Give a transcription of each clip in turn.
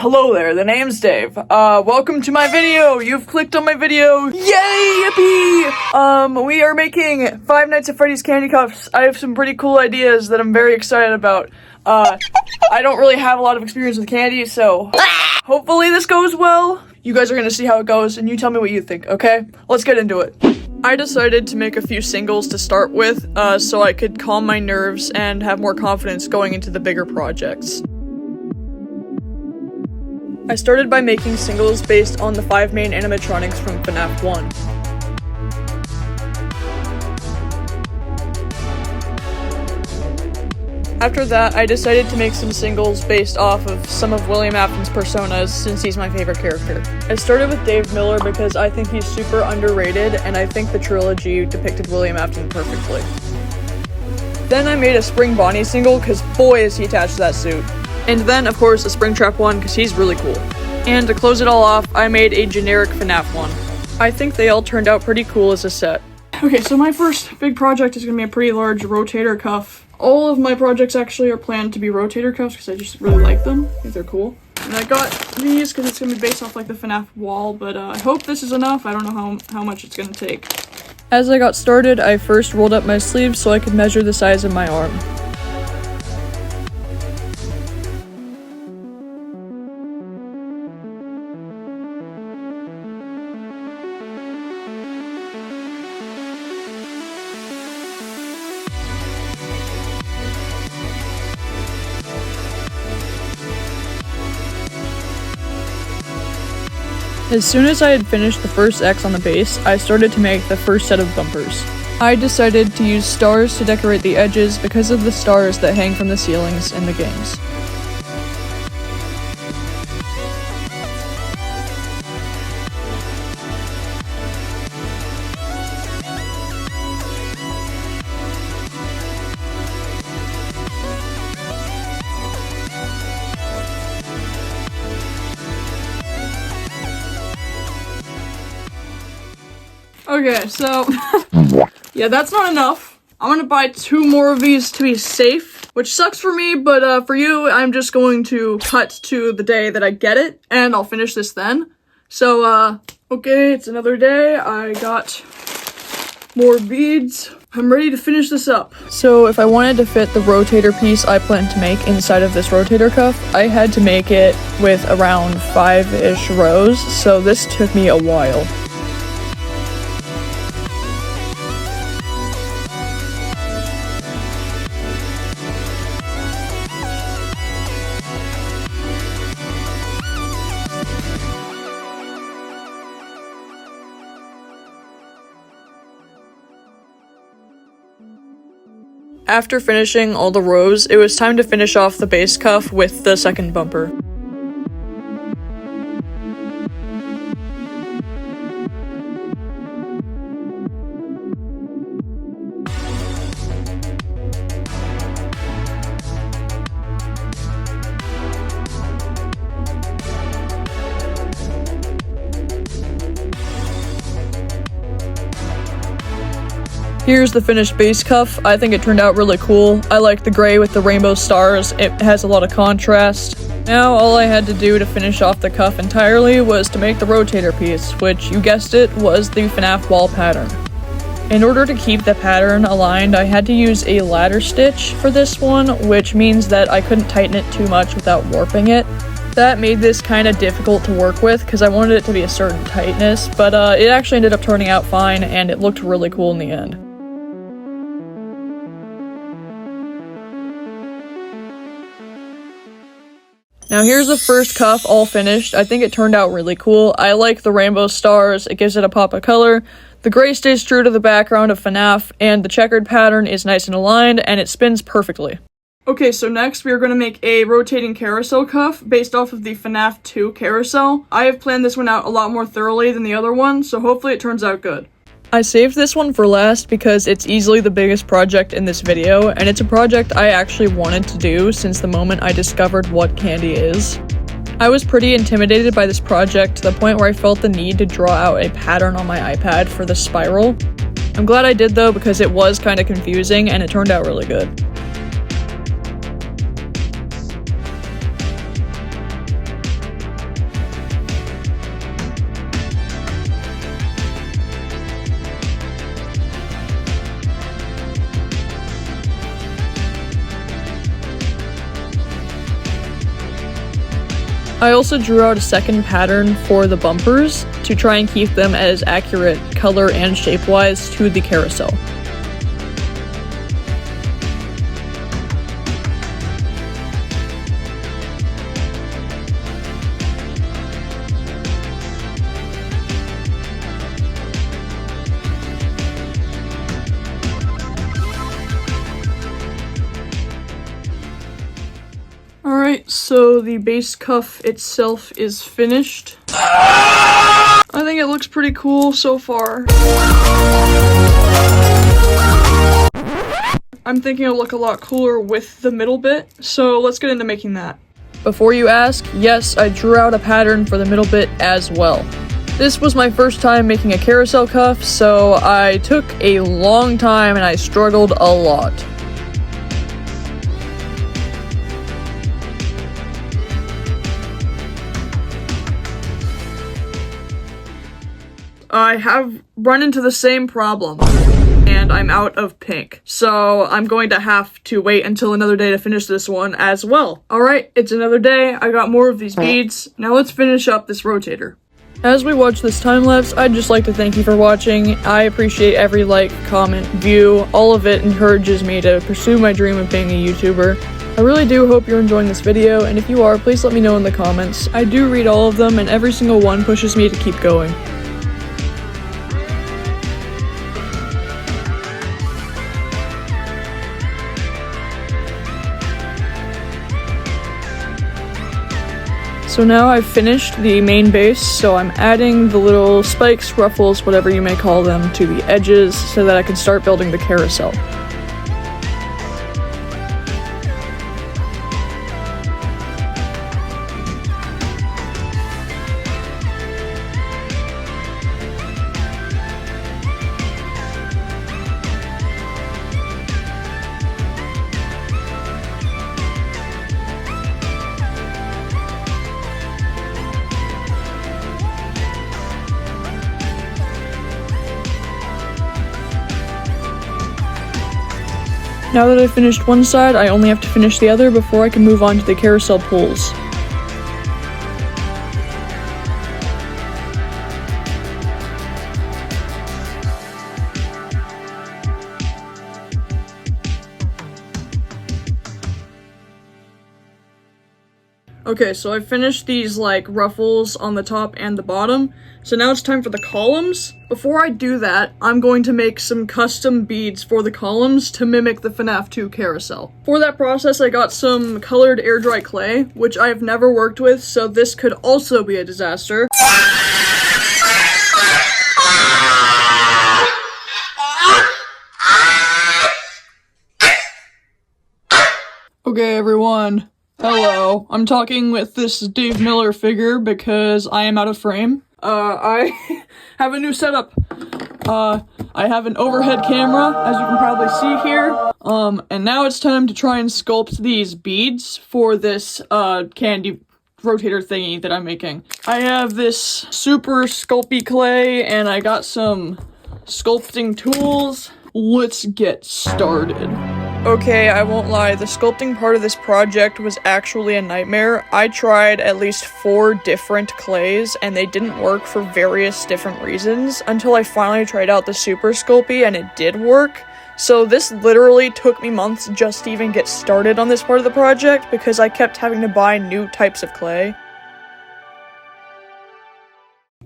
Hello there, the name's Dave. Welcome to my video! You've clicked on my video! Yay! Yippee! We are making Five Nights at Freddy's candy cups. I have some pretty cool ideas that I'm very excited about. I don't really have a lot of experience with candy, so hopefully this goes well. You guys are gonna see how it goes, and you tell me what you think, okay? Let's get into it. I decided to make a few singles to start with, so I could calm my nerves and have more confidence going into the bigger projects. I started by making singles based on the 5 main animatronics from FNAF 1. After that, I decided to make some singles based off of some of William Afton's personas, since he's my favorite character. I started with Dave Miller because I think he's super underrated, and I think the trilogy depicted William Afton perfectly. Then I made a Spring Bonnie single, because boy is he attached to that suit. And then, of course, a Springtrap one, because he's really cool. And to close it all off, I made a generic FNAF one. I think they all turned out pretty cool as a set. Okay, so my first big project is going to be a pretty large rotator cuff. All of my projects actually are planned to be rotator cuffs, because I just really like them. I think they're cool. And I got these because it's going to be based off like the FNAF wall, but I hope this is enough. I don't know how much it's going to take. As I got started, I first rolled up my sleeves so I could measure the size of my arm. As soon as I had finished the first X on the base, I started to make the first set of bumpers. I decided to use stars to decorate the edges because of the stars that hang from the ceilings in the games. Okay, so, yeah, that's not enough. I'm gonna buy 2 more of these to be safe, which sucks for me, but for you, I'm just going to cut to the day that I get it, and I'll finish this then. So, okay, it's another day. I got more beads. I'm ready to finish this up. So if I wanted to fit the rotator piece I planned to make inside of this rotator cuff, I had to make it with around 5-ish rows, so this took me a while. After finishing all the rows, it was time to finish off the base cuff with the second bumper. Here's the finished base cuff. I think it turned out really cool. I like the gray with the rainbow stars. It has a lot of contrast. Now all I had to do to finish off the cuff entirely was to make the rotator piece, which, you guessed it, was the FNAF wall pattern. In order to keep the pattern aligned, I had to use a ladder stitch for this one, which means that I couldn't tighten it too much without warping it. That made this kind of difficult to work with because I wanted it to be a certain tightness, but it actually ended up turning out fine and it looked really cool in the end. Now here's the first cuff all finished. I think it turned out really cool. I like the rainbow stars, it gives it a pop of color. The gray stays true to the background of FNAF, and the checkered pattern is nice and aligned, and it spins perfectly. Okay, so next we are going to make a rotating carousel cuff based off of the FNAF 2 carousel. I have planned this one out a lot more thoroughly than the other one, so hopefully it turns out good. I saved this one for last because it's easily the biggest project in this video, and it's a project I actually wanted to do since the moment I discovered what Kandi is. I was pretty intimidated by this project to the point where I felt the need to draw out a pattern on my iPad for the spiral. I'm glad I did though, because it was kind of confusing and it turned out really good. I also drew out a second pattern for the bumpers to try and keep them as accurate color and shape-wise to the carousel. Alright, so the base cuff itself is finished. I think it looks pretty cool so far. I'm thinking it'll look a lot cooler with the middle bit, so let's get into making that. Before you ask, yes, I drew out a pattern for the middle bit as well. This was my first time making a carousel cuff, so I took a long time and I struggled a lot. I have run into the same problem, and I'm out of pink. So I'm going to have to wait until another day to finish this one as well. Alright, it's another day. I got more of these beads. Now let's finish up this rotator. As we watch this time-lapse, I'd just like to thank you for watching. I appreciate every like, comment, view. All of it encourages me to pursue my dream of being a YouTuber. I really do hope you're enjoying this video, and if you are, please let me know in the comments. I do read all of them, and every single one pushes me to keep going. So now I've finished the main base, so I'm adding the little spikes, ruffles, whatever you may call them, to the edges so that I can start building the carousel. Now that I've finished one side, I only have to finish the other before I can move on to the carousel pulls. Okay, so I finished these like ruffles on the top and the bottom, so now it's time for the columns. Before I do that, I'm going to make some custom beads for the columns to mimic the FNAF 2 carousel. For that process, I got some colored air dry clay, which I've never worked with, so this could also be a disaster. Okay, everyone. Hello. I'm talking with this Dave Miller figure because I am out of frame. I have a new setup. I have an overhead camera, as you can probably see here. And now it's time to try and sculpt these beads for this, Kandi rotator thingy that I'm making. I have this super sculpty clay, and I got some sculpting tools. Let's get started. Okay, I won't lie, the sculpting part of this project was actually a nightmare. I tried at least 4 different clays, and they didn't work for various different reasons, until I finally tried out the Super Sculpey, and it did work. So this literally took me months just to even get started on this part of the project, because I kept having to buy new types of clay.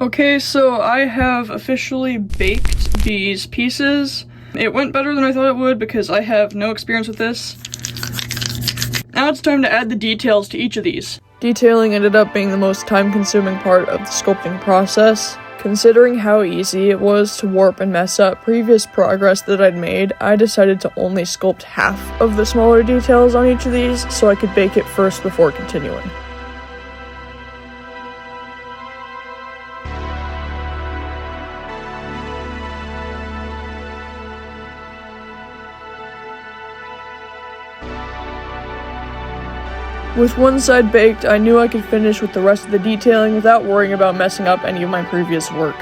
Okay, so I have officially baked these pieces. It went better than I thought it would because I have no experience with this. Now it's time to add the details to each of these. Detailing ended up being the most time-consuming part of the sculpting process. Considering how easy it was to warp and mess up previous progress that I'd made, I decided to only sculpt half of the smaller details on each of these so I could bake it first before continuing. With one side baked, I knew I could finish with the rest of the detailing without worrying about messing up any of my previous work.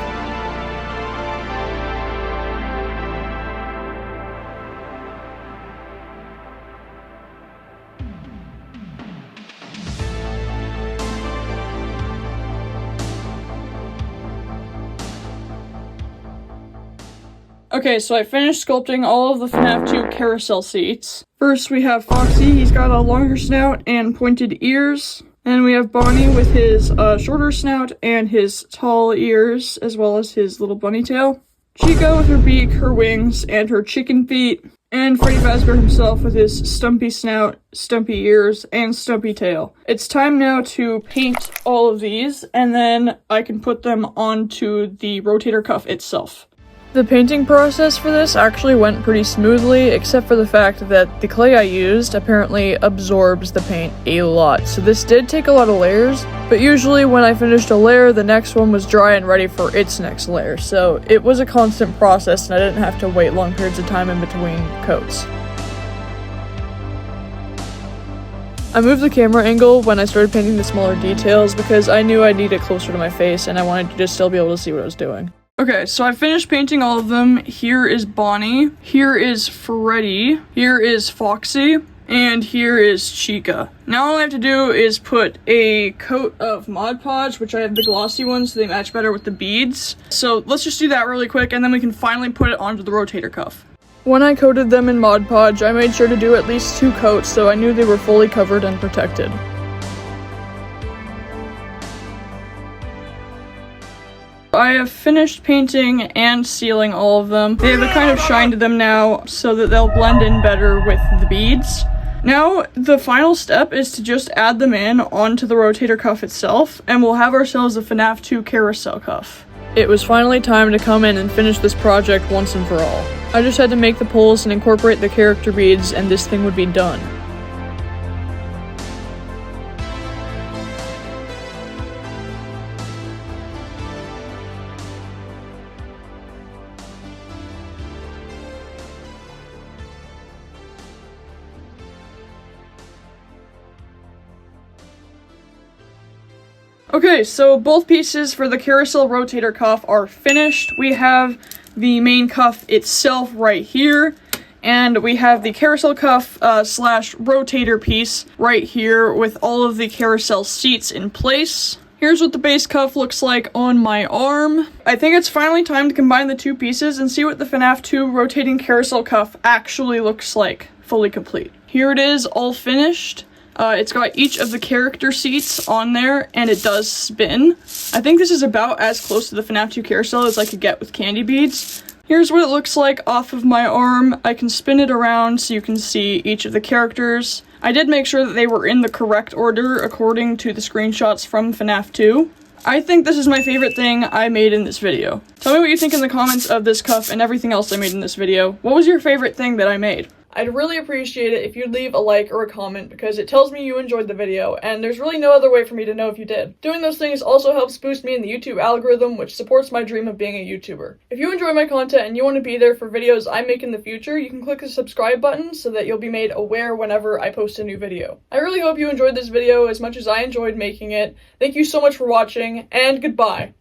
Okay, so I finished sculpting all of the FNAF 2 carousel seats. First we have Foxy, he's got a longer snout and pointed ears. And we have Bonnie with his shorter snout and his tall ears, as well as his little bunny tail. Chica with her beak, her wings, and her chicken feet. And Freddy Fazbear himself with his stumpy snout, stumpy ears, and stumpy tail. It's time now to paint all of these, and then I can put them onto the rotator cuff itself. The painting process for this actually went pretty smoothly, except for the fact that the clay I used apparently absorbs the paint a lot. So this did take a lot of layers, but usually when I finished a layer, the next one was dry and ready for its next layer. So it was a constant process and I didn't have to wait long periods of time in between coats. I moved the camera angle when I started painting the smaller details because I knew I'd need it closer to my face and I wanted to just still be able to see what I was doing. Okay, so I finished painting all of them. Here is Bonnie, here is Freddy, here is Foxy, and here is Chica. Now all I have to do is put a coat of Mod Podge, which I have the glossy ones so they match better with the beads. So let's just do that really quick and then we can finally put it onto the rotator cuff. When I coated them in Mod Podge, I made sure to do at least 2 coats so I knew they were fully covered and protected. I have finished painting and sealing all of them. They have a kind of shine to them now so that they'll blend in better with the beads. Now, the final step is to just add them in onto the rotator cuff itself, and we'll have ourselves a FNAF 2 carousel cuff. It was finally time to come in and finish this project once and for all. I just had to make the poles and incorporate the character beads, and this thing would be done. Okay, so both pieces for the carousel rotator cuff are finished. We have the main cuff itself right here, and we have the carousel cuff slash rotator piece right here with all of the carousel seats in place. Here's what the base cuff looks like on my arm. I think it's finally time to combine the 2 pieces and see what the FNAF 2 rotating carousel cuff actually looks like, fully complete. Here it is, all finished. It's got each of the character seats on there, and it does spin. I think this is about as close to the FNAF 2 carousel as I could get with Kandi beads. Here's what it looks like off of my arm. I can spin it around so you can see each of the characters. I did make sure that they were in the correct order according to the screenshots from FNAF 2. I think this is my favorite thing I made in this video. Tell me what you think in the comments of this cuff and everything else I made in this video. What was your favorite thing that I made? I'd really appreciate it if you'd leave a like or a comment because it tells me you enjoyed the video, and there's really no other way for me to know if you did. Doing those things also helps boost me in the YouTube algorithm, which supports my dream of being a YouTuber. If you enjoy my content and you want to be there for videos I make in the future, you can click the subscribe button so that you'll be made aware whenever I post a new video. I really hope you enjoyed this video as much as I enjoyed making it. Thank you so much for watching, and goodbye!